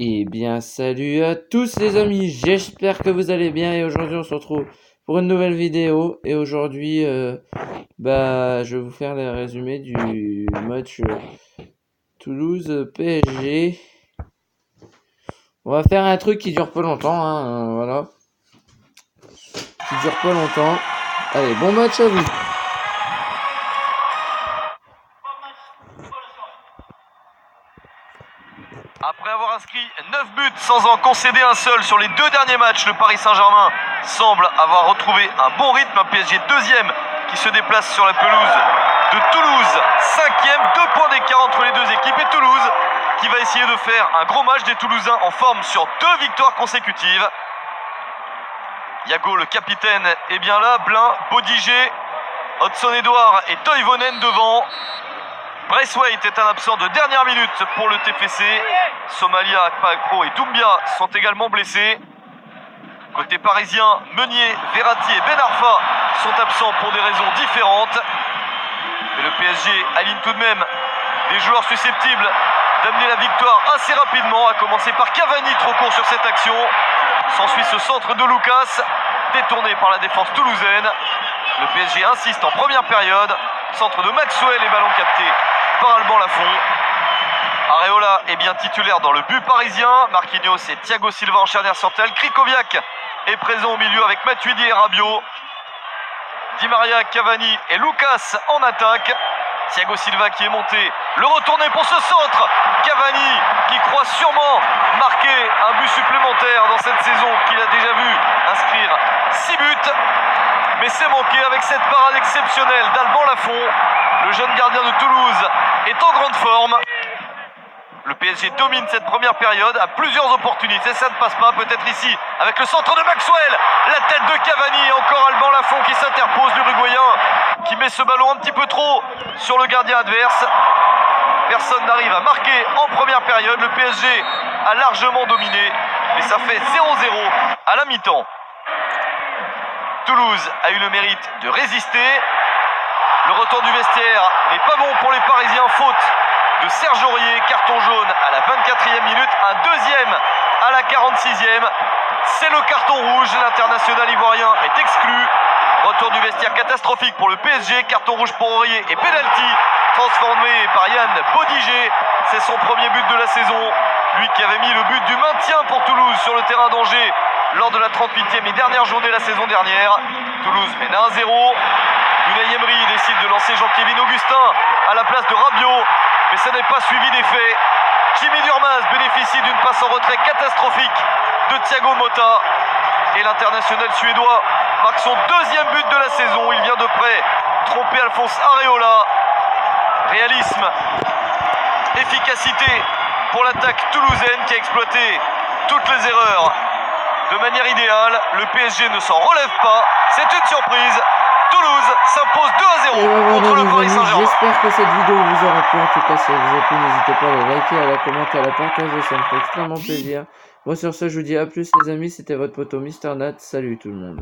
Eh bien, salut à tous les amis, j'espère que vous allez bien et aujourd'hui on se retrouve pour une nouvelle vidéo et aujourd'hui je vais vous faire le résumé du match Toulouse PSG. On va faire un truc qui dure pas longtemps, voilà, qui dure pas longtemps. Allez, bon match à vous. Après avoir inscrit 9 buts sans en concéder un seul sur les 2 derniers matchs, le Paris Saint-Germain semble avoir retrouvé un bon rythme. Un PSG deuxième qui se déplace sur la pelouse de Toulouse, 5e, 2 points d'écart entre les deux équipes, et Toulouse qui va essayer de faire un gros match. Des Toulousains en forme sur 2 victoires consécutives. Yago, le capitaine, est bien là. Blin, Bodiger, Hudson-Edouard et Toivonen devant. Braithwaite est un absent de dernière minute pour le TFC. Somalia, Akpakpo et Doumbia sont également blessés. Côté parisien, Meunier, Verratti et Ben Arfa sont absents pour des raisons différentes. Mais le PSG aligne tout de même des joueurs susceptibles d'amener la victoire assez rapidement, à commencer par Cavani, trop court sur cette action. S'ensuit ce centre de Lucas, détourné par la défense toulousaine. Le PSG insiste en première période. Centre de Maxwell et ballon capté par Alban Lafont. Areola est bien titulaire dans le but parisien. Marquinhos et Thiago Silva en charnière centrale. Krikoviak est présent au milieu avec Matuidi et Rabiot. Di Maria, Cavani et Lucas en attaque. Thiago Silva qui est monté, le retourné pour ce centre. Cavani qui croit sûrement marquer un but supplémentaire dans cette saison, qu'il a déjà vu inscrire 6 buts. Mais c'est manqué avec cette parade exceptionnelle d'Alban Lafont. Le jeune gardien de Toulouse est en grande forme. Le PSG domine cette première période, a plusieurs opportunités, ça ne passe pas, peut-être ici avec le centre de Maxwell. La tête de Cavani et encore Alban Lafont qui s'interpose, l'Uruguayen qui met ce ballon un petit peu trop sur le gardien adverse. Personne n'arrive à marquer en première période. Le PSG a largement dominé, mais ça fait 0-0 à la mi-temps. Toulouse a eu le mérite de résister. Le retour du vestiaire n'est pas bon pour les Parisiens, faute de Serge Aurier, carton jaune à la 24e minute, un deuxième à la 46e. C'est le carton rouge, l'international ivoirien est exclu. Retour du vestiaire catastrophique pour le PSG, carton rouge pour Aurier et penalty transformé par Yann Bodiger. C'est son premier but de la saison, lui qui avait mis le but du maintien pour Toulouse sur le terrain d'Angers lors de la 38e et dernière journée la saison dernière. Toulouse mène 1-0. Unai Emery décide de lancer Jean-Kévin Augustin à la place de Rabiot, mais ça n'est pas suivi d'effet. Jimmy Durmaz bénéficie d'une passe en retrait catastrophique de Thiago Motta, et l'international suédois marque son deuxième but de la saison. Il vient de près tromper Alphonse Areola. Réalisme, efficacité pour l'attaque toulousaine qui a exploité toutes les erreurs de manière idéale. Le PSG ne s'en relève pas, c'est une surprise. Toulouse s'impose 2-0 contre le Paris Saint-Germain. J'espère que cette vidéo vous aura plu. En tout cas, si elle vous a plu, n'hésitez pas à la liker, à la commenter, à la partager, ça me fait extrêmement plaisir. Bon, sur ce, je vous dis à plus les amis, c'était votre poteau Mister Nat, salut tout le monde.